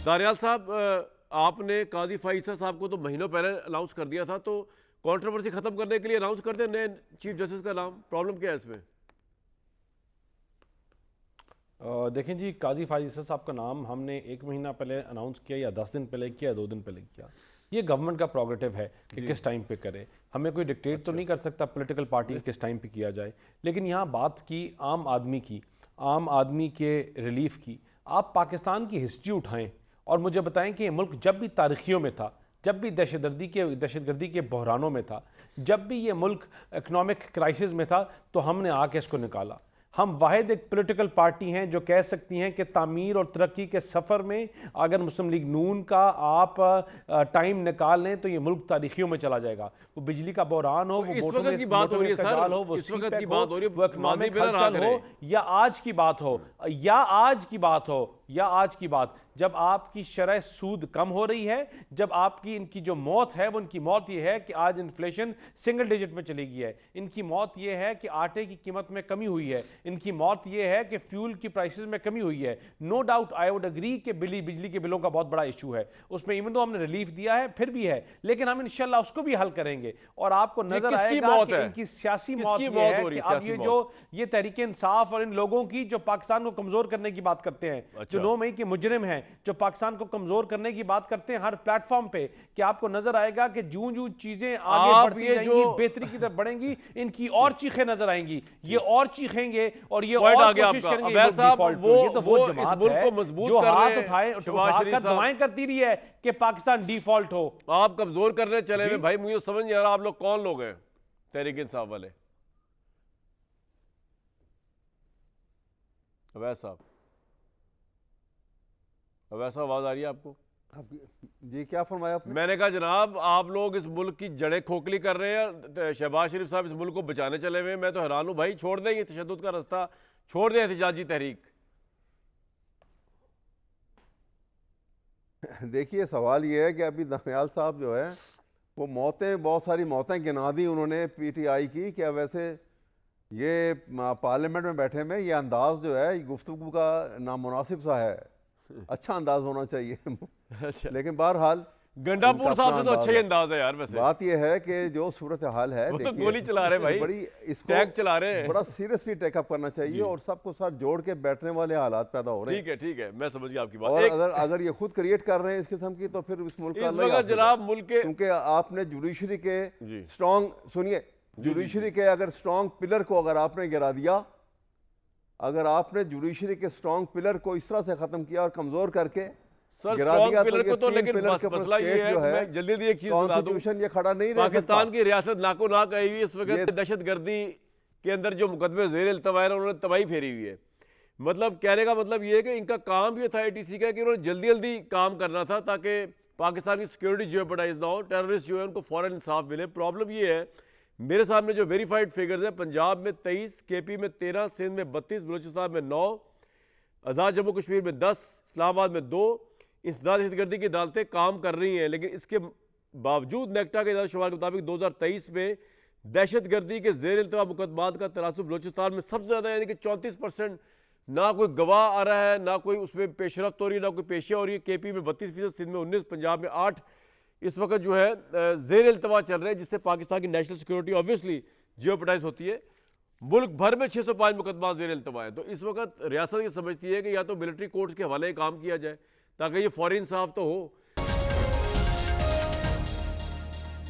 दानियाल साहब, आपने काजी फाइसा साहब को तो महीनों पहले अनाउंस कर दिया था, तो कंट्रोवर्सी खत्म करने के लिए अनाउंस कर दे नए चीफ जस्टिस का नाम। प्रॉब्लम क्या है इसमें? देखें जी, काजी फाइसा साहब का नाम हमने 1 महीना पहले अनाउंस किया या 10 दिन पहले किया, 2 दिन पहले किया। ये गवर्नमेंट का प्रोग्रेटिव है कि किस टाइम पे करे। हमें कोई डिक्टेट तो नहीं कर सकता पॉलिटिकल पार्टी किस टाइम पे किया जाए, लेकिन यहाँ बात की आम आदमी के रिलीफ की। आप पाकिस्तान की हिस्ट्री उठाएं और मुझे बताएं कि ये मुल्क जब भी तारीखियों में था, जब भी दहशतगर्दी के बहरानों में था, जब भी ये मुल्क इकोनॉमिक क्राइसिस में था, तो हमने आके इसको निकाला। हम वाहिद एक पॉलिटिकल पार्टी हैं जो कह सकती हैं कि तामीर और तरक्की के सफ़र में अगर मुस्लिम लीग नून का आप टाइम निकाल लें तो ये मुल्क तारीखियों में चला जाएगा। वो बिजली का बहरान हो, वो मोटरवे हो, वो इकोनॉमिक हलचल हो, या आज की बात जब आपकी शरह सूद कम हो रही है, जब आपकी इनकी जो मौत है वो इनकी मौत ये है कि आज इन्फ्लेशन सिंगल डिजिट में चली गई है, इनकी मौत ये है कि आटे की कीमत में कमी हुई है, इनकी मौत ये है कि फ्यूल की प्राइसेस में कमी हुई है। No doubt I would agree कि बिजली के बिलों का बहुत बड़ा इशू है, उसमें इवन तो हमने रिलीफ दिया है फिर भी है, लेकिन हम इंशाल्लाह उसको भी हल करेंगे। और आपको नजर आएगा कि इनकी सियासी मौत ये है कि अब ये तहरीक इंसाफ और इन लोगों की जो पाकिस्तान को कमजोर करने की बात करते हैं, जो 9 मई के मुजरिम हैं, जो पाकिस्तान को कमजोर करने की बात करते हैं हर प्लेटफॉर्म पे, कि आपको नजर आएगा कि जूं चीजें आगे बढ़ती जाएंगी, बेहतरी की तरफ बढ़ेंगी, इनकी और चीखें नजर आएंगी, ये और चीखेंगे और ये और कोशिश करेंगे। ये तो वो जमात है जो हाथ उठाकर दुआएं करती रही है कि पाकिस्तान डिफॉल्ट हो। आप कमजोर करने चले हुए भाई, मुझे समझ नहीं आ रहा आप लोग कौन लोग हैं तहरीक इंसाफ वाले? अवैध साहब आवाज आ रही है आपको? जी क्या फरमाया आपने? मैंने कहा जनाब, आप लोग इस मुल्क की जड़ें खोखली कर रहे हैं। शहबाज शरीफ साहब इस मुल्क को बचाने चले हुए हैं। मैं तो हैरान हूं भाई। छोड़ दें ये तशद्दुद का रास्ता, छोड़ दें एहतजाजी तहरीक। देखिए सवाल ये है कि अभी दानियाल साहब जो है वो बहुत सारी मौतें गिना दी उन्होंने पीटीआई की। क्या वैसे ये पार्लियामेंट में बैठे में ये अंदाज जो है गुफ्तगू का नामुनासिब सा है, अच्छा अंदाज होना चाहिए। अच्छा। लेकिन बहरहाल गंडापुर साहब से तो अच्छा ही अंदाज है यार। वैसे बात यह है कि जो सूरत हाल है, वो तो गोली चला रहे भाई, बड़ी टैंक चला रहे हैं, बड़ा सीरियसली टेकअप करना चाहिए और सबको साथ जोड़ के बैठने वाले हालात पैदा हो रहे हैं। ठीक है, मैं समझ गया आपकी बात। और अगर ये खुद क्रिएट कर रहे हैं इस किस्म की, तो फिर इस मुल्क का जनाब मुल्क के, क्योंकि आपने जुडिशरी के स्ट्रॉन्ग, सुनिए, जुडिशरी के अगर स्ट्रॉन्ग पिलर को अगर आपने गिरा दिया, अगर आपने जुडिशरी के स्ट्रॉन्ग पिलर को इस तरह से खत्म किया और कमजोर करके गिरा दिया, तो लेकिन मसला ये है, मैं जल्दी एक चीज बता दूं, ये खड़ा नहीं रह पाकिस्तान की रियासत नाको नाक आई हुई इस वक्त। दहशतगर्दी के अंदर जो मुकदमे ज़ेर इल्तवा है उन्होंने तबाही फेरी हुई है। मतलब कहने का मतलब ये है कि इनका काम भी था ATC का कि उन्होंने जल्दी जल्दी काम करना था ताकि पाकिस्तान की सिक्योरिटी जेओपर्डाइज ना हो, टेररिस्ट जो है उनको फौरन इंसाफ मिले। प्रॉब्लम ये है, मेरे सामने जो वेरीफाइड फिगर्स है, पंजाब में 23, KP में 13, सिंध में 32, बलूचिस्तान में 9, आज़ाद जम्मू कश्मीर में 10, इस्लामाबाद में 2 इंसदाद दहशतगर्दी की अदालतें काम कर रही हैं। लेकिन इसके बावजूद नेक्टा के इदारा शुमार के मुताबिक 2023 में दहशतगर्दी के ज़ेर इल्तवा मुकदमात का तनासुब बलूचिस्तान में सबसे ज़्यादा, यानी कि 34%। ना कोई गवाह आ रहा है, ना कोई उसमें पेशरफ्त हो रही है, ना कोई पेशिया हो रही है। KP में 32%, सिंध में 19, पंजाब में 8 इस वक्त जो है ज़ेर इल्तवा चल रहे हैं, जिससे पाकिस्तान की नेशनल सिक्योरिटी ऑब्वियसली जियोपर्टाइज होती है। मुल्क भर में 605 मुकदमा ज़ेर इल्तवा है। तो इस वक्त रियासत ये समझती है कि या तो मिलिट्री कोर्ट्स के हवाले काम किया जाए ताकि ये फौरी इंसाफ तो हो,